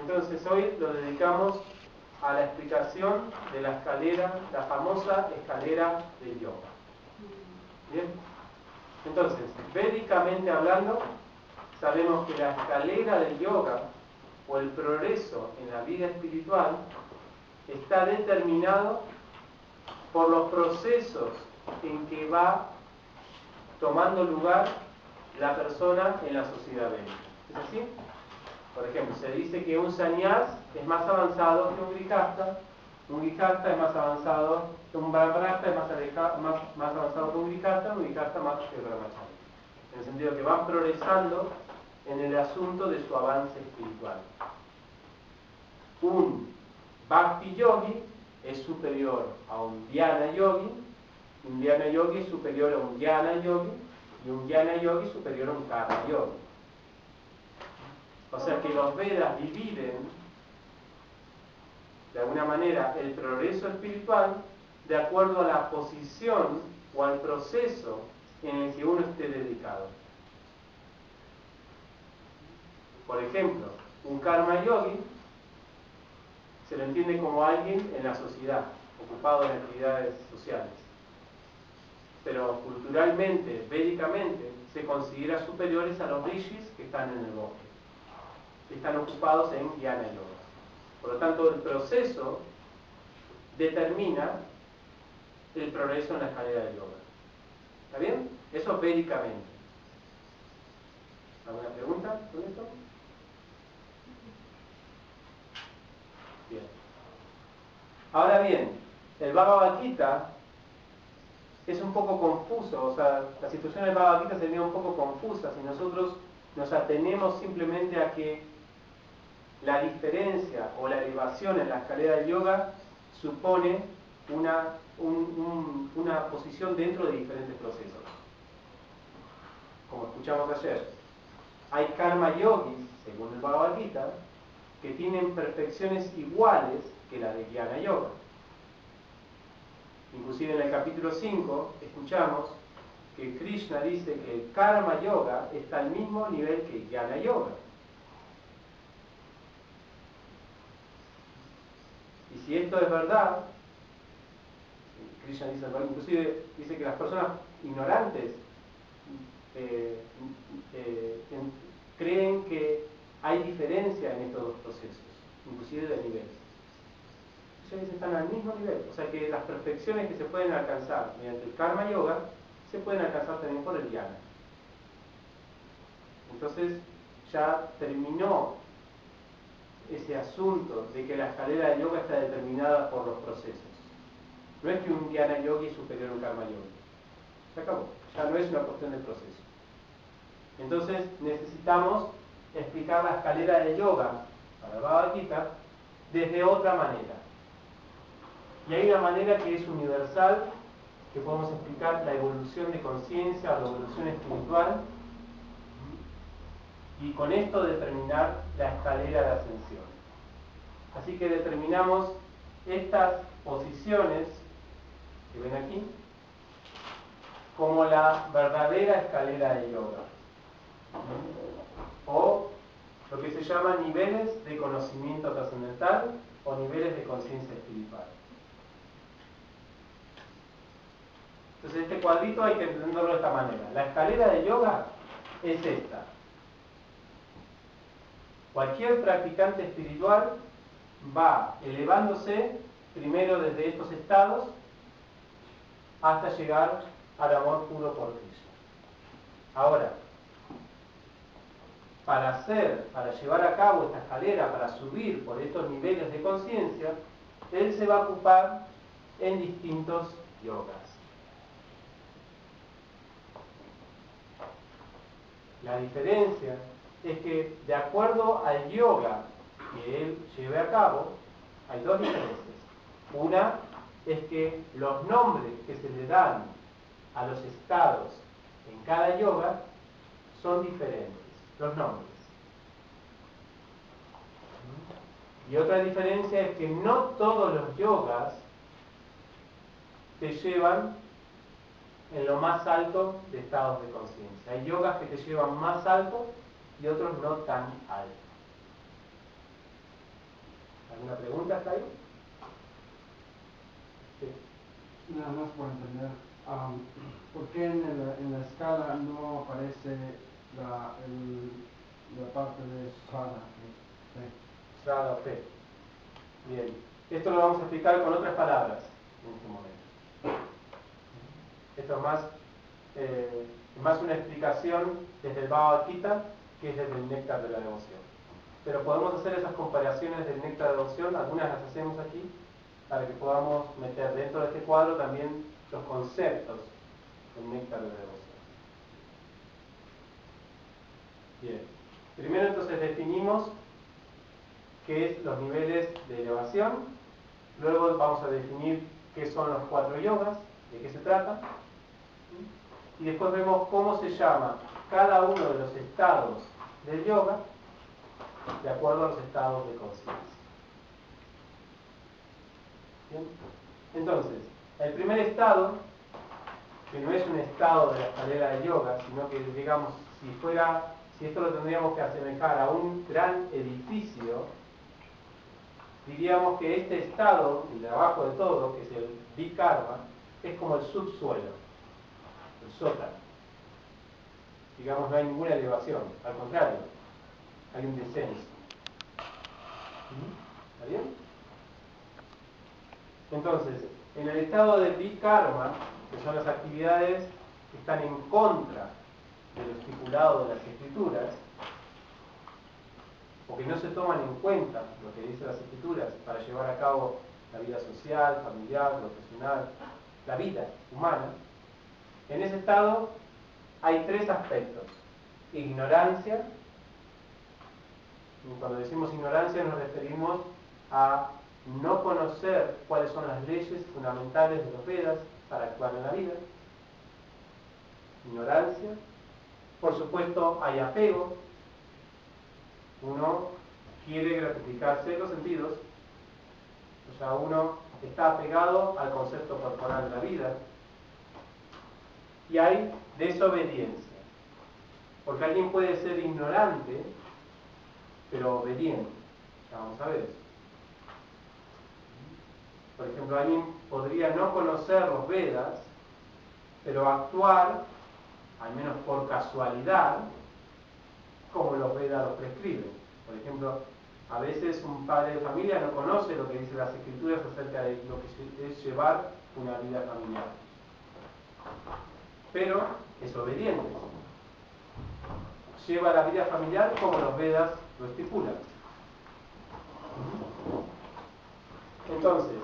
Entonces hoy lo dedicamos a la explicación de la escalera, la famosa escalera del yoga. ¿Bien? Entonces, védicamente hablando, sabemos que la escalera del yoga o el progreso en la vida espiritual está determinado por los procesos en que va tomando lugar la persona en la sociedad védica. ¿Es así? Por ejemplo, se dice que un sannyas es más avanzado que un grihasta es más avanzado que un brahmachari, es más avanzado que un grihasta más que un brahmachari. En el sentido que van progresando en el asunto de su avance espiritual. Un bhakti yogi es superior a un dhyana yogi es superior a un jnana yogi, y un jnana yogi superior a un karma yogi. O sea que los Vedas dividen de alguna manera el progreso espiritual de acuerdo a la posición o al proceso en el que uno esté dedicado. Por ejemplo, un karma yogi se lo entiende como alguien en la sociedad, ocupado en actividades sociales. Pero culturalmente, védicamente, se considera superiores a los rishis que están en el bosque, que están ocupados en jnana yoga. Por lo tanto, el proceso determina el progreso en la escalera del yoga. ¿Está bien? Eso védicamente. ¿Alguna pregunta con esto? Bien. Ahora bien, el Bhagavad Gita es un poco confuso, o sea, la situación del Bhagavad Gita sería un poco confusa si nosotros nos atenemos simplemente a que la diferencia o la elevación en la escalera del yoga supone una posición dentro de diferentes procesos. Como escuchamos ayer, hay karma yogis, según el Bhagavad Gita, que tienen perfecciones iguales que la de jnana yoga. Inclusive en el capítulo 5 escuchamos que Krishna dice que el karma yoga está al mismo nivel que el jnana yoga. Y si esto es verdad, Krishna dice, inclusive dice que las personas ignorantes creen que hay diferencia en estos dos procesos, inclusive de nivel. Ellos están al mismo nivel, o sea que las perfecciones que se pueden alcanzar mediante el karma yoga se pueden alcanzar también por el dhyana. Entonces ya terminó ese asunto de que la escalera de yoga está determinada por los procesos. No es que un dhyana yogi es superior a un karma yogi. Se acabó. Ya no es una cuestión de proceso. Entonces necesitamos explicar la escalera de yoga para el Bhagavad Gita desde otra manera. Y hay una manera que es universal, que podemos explicar la evolución de conciencia o la evolución espiritual, y con esto determinar la escalera de ascensión. Así que determinamos estas posiciones que ven aquí como la verdadera escalera de yoga, o lo que se llama niveles de conocimiento trascendental o niveles de conciencia espiritual. Entonces este cuadrito hay que entenderlo de esta manera. La escalera de yoga es esta. Cualquier practicante espiritual va elevándose primero desde estos estados hasta llegar al amor puro por Cristo. Ahora, para llevar a cabo esta escalera, para subir por estos niveles de conciencia, él se va a ocupar en distintos yogas. La diferencia es que, de acuerdo al yoga que él lleve a cabo, hay dos diferencias. Una es que los nombres que se le dan a los estados en cada yoga son diferentes, los nombres. Y otra diferencia es que no todos los yogas te llevan en lo más alto de estados de conciencia. Hay yogas que te llevan más alto y otros no tan alto. ¿Alguna pregunta hasta ahí? Sí. Nada más por entender, ¿por qué en la escala no aparece la parte de Sada? Sada o fe. Bien. Esto lo vamos a explicar con otras palabras en este momento. Esto es más una explicación desde el Bhagavad Gita que es desde el néctar de la devoción. Pero podemos hacer esas comparaciones del néctar de devoción, algunas las hacemos aquí, para que podamos meter dentro de este cuadro también los conceptos del néctar de la devoción. Bien. Primero entonces definimos qué es los niveles de elevación. Luego vamos a definir qué son los 4 yogas, de qué se trata. Y después vemos cómo se llama cada uno de los estados del yoga de acuerdo a los estados de conciencia. ¿Bien? Entonces, el primer estado, que no es un estado de la escalera de yoga, sino que, digamos, si esto lo tendríamos que asemejar a un gran edificio, diríamos que este estado, el de abajo de todo, que es el Vikarma, es como el subsuelo, el sótano. Digamos, no hay ninguna elevación, al contrario, hay un descenso. ¿Está bien? Entonces, en el estado de Vikarma, que son las actividades que están en contra de lo estipulado de las escrituras, o que no se toman en cuenta lo que dicen las escrituras para llevar a cabo la vida social, familiar, profesional, la vida humana, en ese estado hay 3 aspectos. Ignorancia, y cuando decimos ignorancia nos referimos a no conocer cuáles son las leyes fundamentales de los Vedas para actuar en la vida. Ignorancia. Por supuesto, hay apego. Uno quiere gratificarse los sentidos. O sea, uno está apegado al concepto corporal de la vida. Y hay desobediencia. Porque alguien puede ser ignorante, pero obediente. Ya vamos a ver eso. Por ejemplo, alguien podría no conocer los Vedas, pero actuar, al menos por casualidad, como los Vedas los prescriben. Por ejemplo, a veces un padre de familia no conoce lo que dicen las escrituras acerca de lo que es llevar una vida familiar. Pero es obediente. Lleva la vida familiar como los Vedas lo estipulan. Entonces,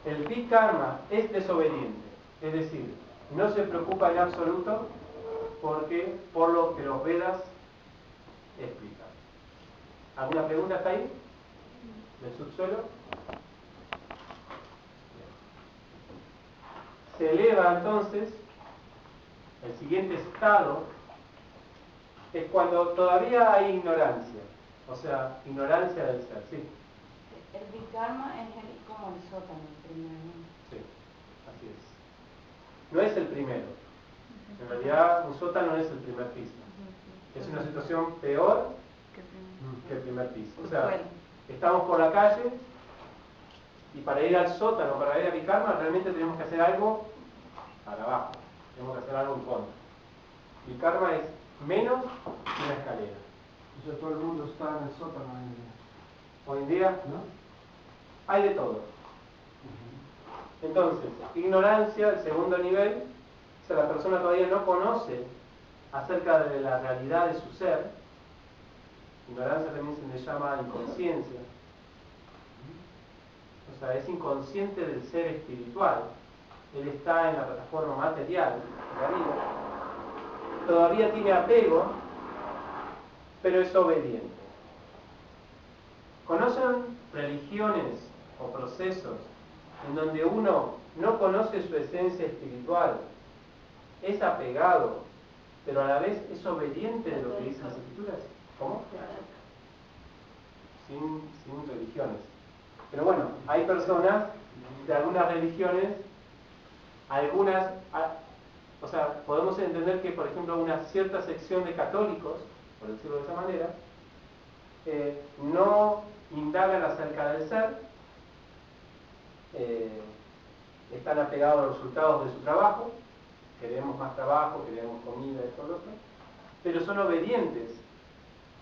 el Vikarma es desobediente, es decir, no se preocupa en absoluto por lo que los Vedas explican. ¿Alguna pregunta hasta ahí? ¿Del subsuelo? Se eleva entonces, el siguiente estado es cuando todavía hay ignorancia, o sea, ignorancia del ser, sí. El Vikarma es como el sótano, el primero. Sí, así es. No es el primero. En realidad, un sótano no es el primer piso. Es una situación peor que el primer piso. O sea, estamos por la calle y para ir al sótano, para ir a Vikarma, realmente tenemos que hacer algo para abajo. Tenemos que hacer algo en contra. Vikarma es menos que una escalera. O sea, todo el mundo está en el sótano hoy en día. Hoy en día, ¿No? hay de todo. Entonces, ignorancia, el segundo nivel, o sea, la persona todavía no conoce acerca de la realidad de su ser. Ignorancia también se le llama inconsciencia. O sea, es inconsciente del ser espiritual. Él está en la plataforma material de la vida. Todavía tiene apego, pero es obediente. ¿Conocen religiones o procesos en donde uno no conoce su esencia espiritual, es apegado, pero a la vez es obediente de lo que dicen las escrituras? ¿Cómo? Sin religiones. Pero bueno, hay personas de algunas religiones, o sea, podemos entender que, por ejemplo, una cierta sección de católicos, por decirlo de esa manera, no indagan acerca del ser, están apegados a los resultados de su trabajo, queremos más trabajo, queremos comida, esto, lo otro, pero son obedientes,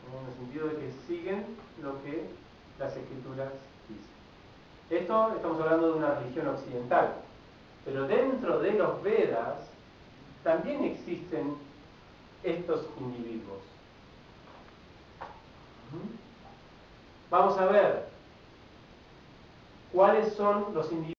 en el sentido de que siguen lo que las escrituras dicen. Esto estamos hablando de una religión occidental, pero dentro de los Vedas también existen estos individuos. Vamos a ver cuáles son los individuos